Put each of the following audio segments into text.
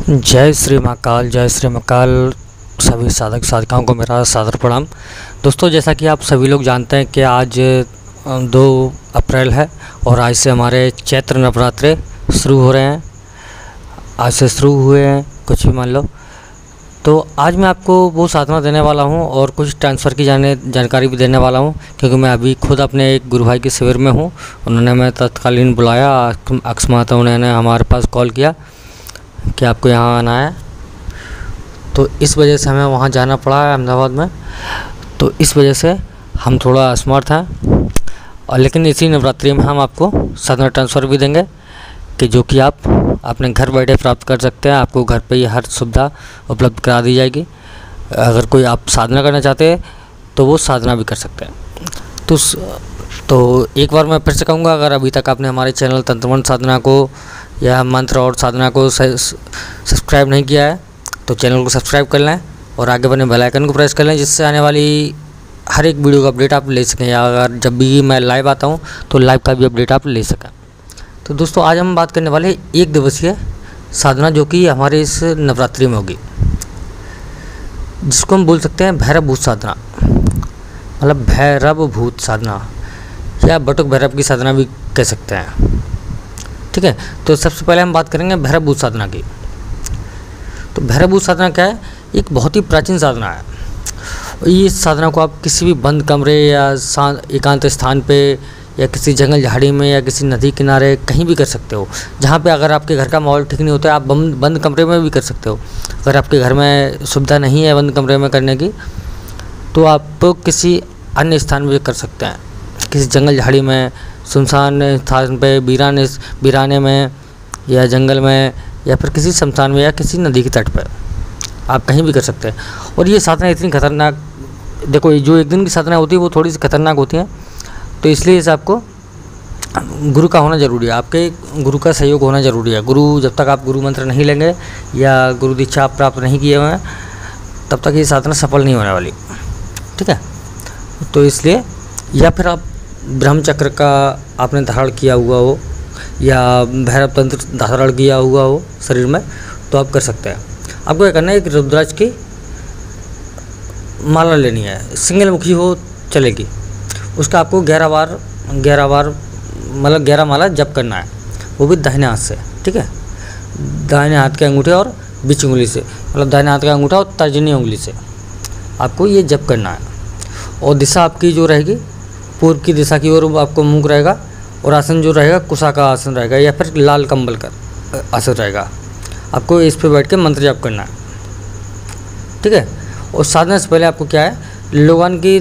जय श्री महाकाल, जय श्री महाकाल। सभी साधक साधिकाओं को मेरा सादर प्रणाम। दोस्तों, जैसा कि आप सभी लोग जानते हैं कि आज 2 अप्रैल है और आज से हमारे चैत्र नवरात्रे शुरू हो रहे हैं। आज से शुरू हुए हैं, कुछ भी मान लो। तो आज मैं आपको वो साधना देने वाला हूं और कुछ ट्रांसफ़र की जानकारी भी देने वाला हूं, क्योंकि मैं अभी खुद अपने एक गुरु भाई के शिविर में हूं। उन्होंने मैं तत्कालीन बुलाया, अकस्मात उन्होंने हमारे पास कॉल किया कि आपको यहाँ आना है, तो इस वजह से हमें वहाँ जाना पड़ा है अहमदाबाद में। तो इस वजह से हम थोड़ा असमर्थ हैं, और लेकिन इसी नवरात्रि में हम आपको साधना ट्रांसफ़र भी देंगे कि जो कि आप अपने घर बैठे प्राप्त कर सकते हैं। आपको घर पे ही हर सुविधा उपलब्ध करा दी जाएगी। अगर कोई आप साधना करना चाहते हैं तो वो साधना भी कर सकते हैं। तो एक बार मैं फिर से कहूँगा, अगर अभी तक आपने हमारे चैनल तंत्र मंत्र साधना को या मंत्र और साधना को सब्सक्राइब नहीं किया है तो चैनल को सब्सक्राइब कर लें और आगे बने बेल आइकन को प्रेस कर लें, जिससे आने वाली हर एक वीडियो का अपडेट आप ले सकें, या अगर जब भी मैं लाइव आता हूँ तो लाइव का भी अपडेट आप ले सकें। तो दोस्तों, आज हम बात करने वाले एक दिवसीय साधना जो कि हमारे इस नवरात्रि में होगी, जिसको हम बोल सकते हैं भैरव भूत साधना, मतलब भैरव भूत साधना या बटुक भैरव की साधना भी कह सकते हैं। ठीक है, तो सबसे पहले हम बात करेंगे भैरव भूत साधना की। तो भैरव भूत साधना क्या है? एक बहुत ही प्राचीन साधना है। इस साधना को आप किसी भी बंद कमरे या एकांत स्थान पे या किसी जंगल झाड़ी में या किसी नदी किनारे कहीं भी कर सकते हो, जहाँ पे अगर आपके घर का माहौल ठीक नहीं होता है, आप बंद कमरे में भी कर सकते हो। अगर आपके घर में सुविधा नहीं है बंद कमरे में करने की, तो आप किसी अन्य स्थान में कर सकते हैं, किसी जंगल झाड़ी में, सुनसान स्थान पे, वीराने में या जंगल में, या फिर किसी शमशान में या किसी नदी के तट पर आप कहीं भी कर सकते हैं। और ये साधना इतनी खतरनाक, देखो ये जो एक दिन की साधना होती है वो थोड़ी सी खतरनाक होती है, तो इसलिए इसे आपको गुरु का होना ज़रूरी है, आपके गुरु का सहयोग होना ज़रूरी है। गुरु, जब तक आप गुरु मंत्र नहीं लेंगे या गुरु दीक्षा आप प्राप्त नहीं किए हुए हैं, तब तक ये साधना सफल नहीं होने वाली। ठीक है, तो इसलिए, या फिर आप ब्रह्मचक्र का आपने धारण किया हुआ हो या भैरव तंत्र धारण किया हुआ हो शरीर में, तो आप कर सकते हैं। आपको क्या करना है, एक रुद्राक्ष की माला लेनी है, सिंगल मुखी हो चलेगी। उसका आपको 11 बार मतलब 11 माला जप करना है, वो भी दाहिने हाथ से। ठीक है, दाहिने हाथ के अंगूठे और बीच उंगली से, मतलब दाहिने हाथ का अंगूठा और तर्जनी उंगली से आपको ये जप करना है। और दिशा आपकी जो रहेगी, पूर्व की दिशा की ओर आपको मुख रहेगा, और आसन जो रहेगा कुशा का आसन रहेगा या फिर लाल कंबल का आसन रहेगा। आपको इस पे बैठ के मंत्र जाप करना है। ठीक है, और साधना से पहले आपको क्या है, लोबान की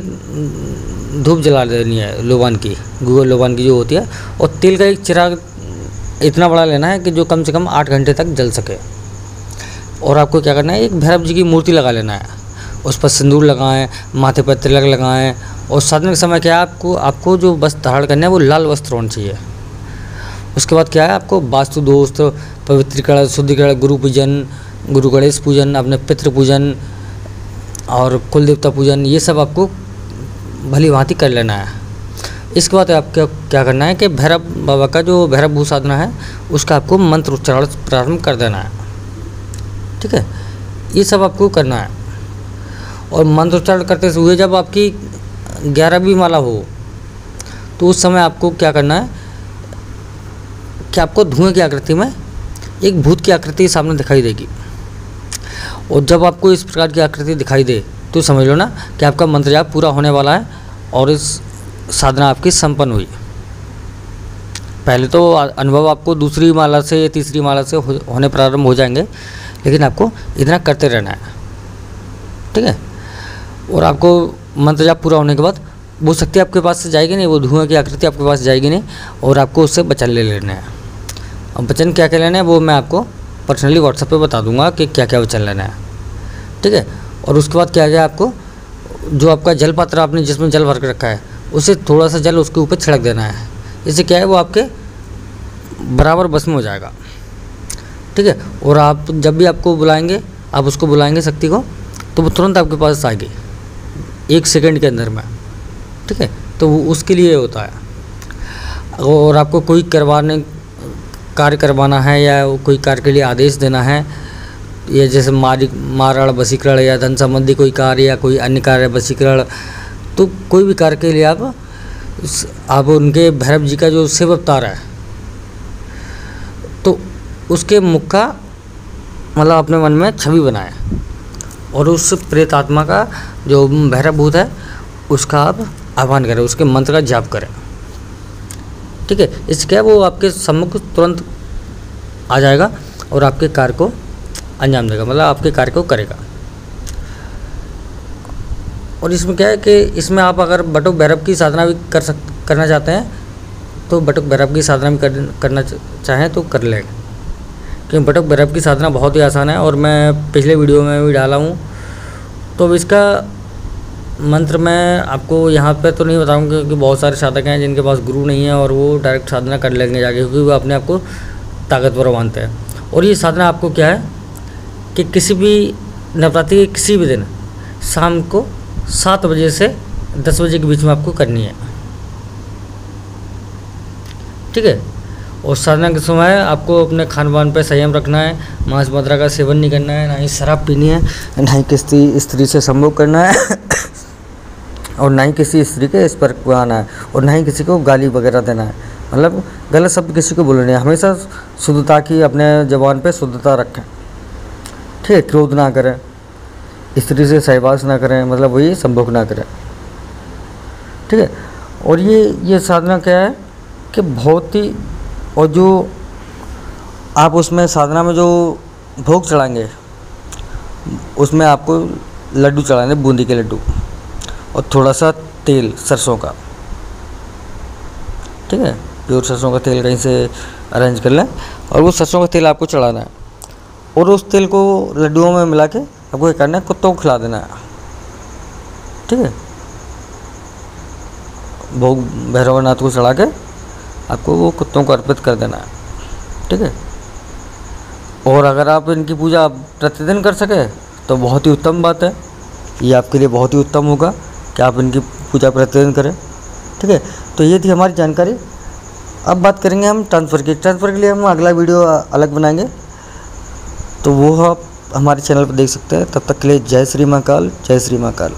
धूप जला देनी है, लोबान की जो होती है, और तेल का एक चिराग इतना बड़ा लेना है कि जो कम से कम 8 घंटे तक जल सके। और आपको क्या करना है, एक भैरव जी की मूर्ति लगा लेना है, उस पर सिंदूर लगाएं, माथे पर तिलक लगाएं। और साधना के समय क्या है, आपको जो वस्त्र धारण करना है वो लाल वस्त्र होना चाहिए। उसके बाद क्या है, आपको वास्तु दोष, पवित्रीकरण, शुद्धिकरण, गुरु पूजन, गुरु गणेश पूजन, अपने पितृ पूजन और कुल देवता पूजन, ये सब आपको भली भांति कर लेना है। इसके बाद आपको क्या करना है कि भैरव बाबा का जो भैरव भूत साधना है उसका आपको मंत्र उच्चारण प्रारंभ कर देना है। ठीक है, ये सब आपको करना है। और मंत्र उच्चारण करते हुए जब आपकी 11वीं माला हो, तो उस समय आपको क्या करना है कि आपको धुएं की आकृति में एक भूत की आकृति सामने दिखाई देगी। और जब आपको इस प्रकार की आकृति दिखाई दे तो समझ लो ना कि आपका मंत्र जाप पूरा होने वाला है और इस साधना आपकी संपन्न हुई। पहले तो अनुभव आपको दूसरी माला से या तीसरी माला से होने प्रारंभ हो जाएंगे, लेकिन आपको इतना करते रहना है। ठीक है, और आपको मंत्र जाप पूरा होने के बाद वो शक्ति आपके पास से जाएगी नहीं, वो धुआं की आकृति आपके पास जाएगी नहीं, और आपको उससे वचन ले लेना है। अब वचन क्या क्या लेना है वो मैं आपको पर्सनली व्हाट्सएप पे बता दूंगा कि क्या क्या वचन लेना है। ठीक है, और उसके बाद क्या है, आपको जो आपका जल पात्र आपने जिसमें जल भर के रखा है, उसे थोड़ा सा जल उसके ऊपर छिड़क देना है। इससे क्या है, वो आपके बराबर बस में हो जाएगा। ठीक है, और आप जब भी आपको बुलाएंगे, आप उसको बुलाएंगे शक्ति को, तो वो तुरंत आपके पास आएगी 1 सेकंड के अंदर में। ठीक है, तो वो उसके लिए होता है। और आपको कोई कार्य करवाना है या कोई कार्य के लिए आदेश देना है, ये जैसे मारण वशीकरण या धन संबंधी कोई कार्य या कोई अन्य कार्य वशीकरण, तो कोई भी कार्य के लिए आप उनके भैरव जी का जो शिव अवतार है तो उसके मुख का मतलब अपने मन में छवि बनाए और उस प्रेत आत्मा का जो भैरव भूत है उसका आप आह्वान करें, उसके मंत्र का जाप करें। ठीक है, इससे क्या वो आपके सम्मुख तुरंत आ जाएगा और आपके कार्य को अंजाम देगा, मतलब आपके कार्य को करेगा। और इसमें क्या है कि इसमें आप अगर बटुक भैरव की साधना भी करना चाहते हैं तो बटुक भैरव की साधना भी करना चाहें तो कर लें, क्योंकि बटुक भैरव की साधना बहुत ही आसान है और मैं पिछले वीडियो में भी डाला हूँ। तो अब इसका मंत्र मैं आपको यहाँ पे तो नहीं बताऊँगा क्योंकि बहुत सारे साधक हैं जिनके पास गुरु नहीं है और वो डायरेक्ट साधना कर लेंगे जाके, क्योंकि वो अपने आप को ताकतवर मानते हैं। और ये साधना आपको क्या है कि किसी भी नवरात्रि के किसी भी दिन शाम को 7 बजे से 10 बजे के बीच में आपको करनी है। ठीक है, और साधना के समय आपको अपने खान पान पर संयम रखना है, मांस मदिरा का सेवन नहीं करना है, ना ही शराब पीनी है, ना ही किसी स्त्री से संभोग करना है और ना ही किसी स्त्री के स्पर्श आना है और ना ही किसी को गाली वगैरह देना है, मतलब गलत शब्द किसी को बोलने है। हमेशा शुद्धता की अपने जबान पे शुद्धता रखें। ठीक है, क्रोध ना करें, स्त्री से सहवास ना करें, मतलब वही संभोग ना करें। ठीक है, और ये साधना क्या है कि बहुत ही, और जो आप उसमें साधना में जो भोग चढ़ाएंगे उसमें आपको लड्डू चढ़ाने, बूंदी के लड्डू और थोड़ा सा तेल सरसों का। ठीक है, प्योर सरसों का तेल कहीं से अरेंज कर लें और वो सरसों का तेल आपको चढ़ाना है और उस तेल को लड्डुओं में मिला के आपको ये करना है, कुत्तों को खिला देना है। ठीक है, भोग भैरवनाथ को चढ़ा के आपको वो कुत्तों को अर्पित कर देना है। ठीक है, और अगर आप इनकी पूजा प्रतिदिन कर सके तो बहुत ही उत्तम बात है, ये आपके लिए बहुत ही उत्तम होगा कि आप इनकी पूजा प्रतिदिन करें। ठीक है, तो ये थी हमारी जानकारी। अब बात करेंगे हम ट्रांसफ़र की। ट्रांसफ़र के लिए हम अगला वीडियो अलग बनाएंगे, तो वो आप हमारे चैनल पर देख सकते हैं। तब तक के लिए जय श्री महाकाल, जय श्री महाकाल।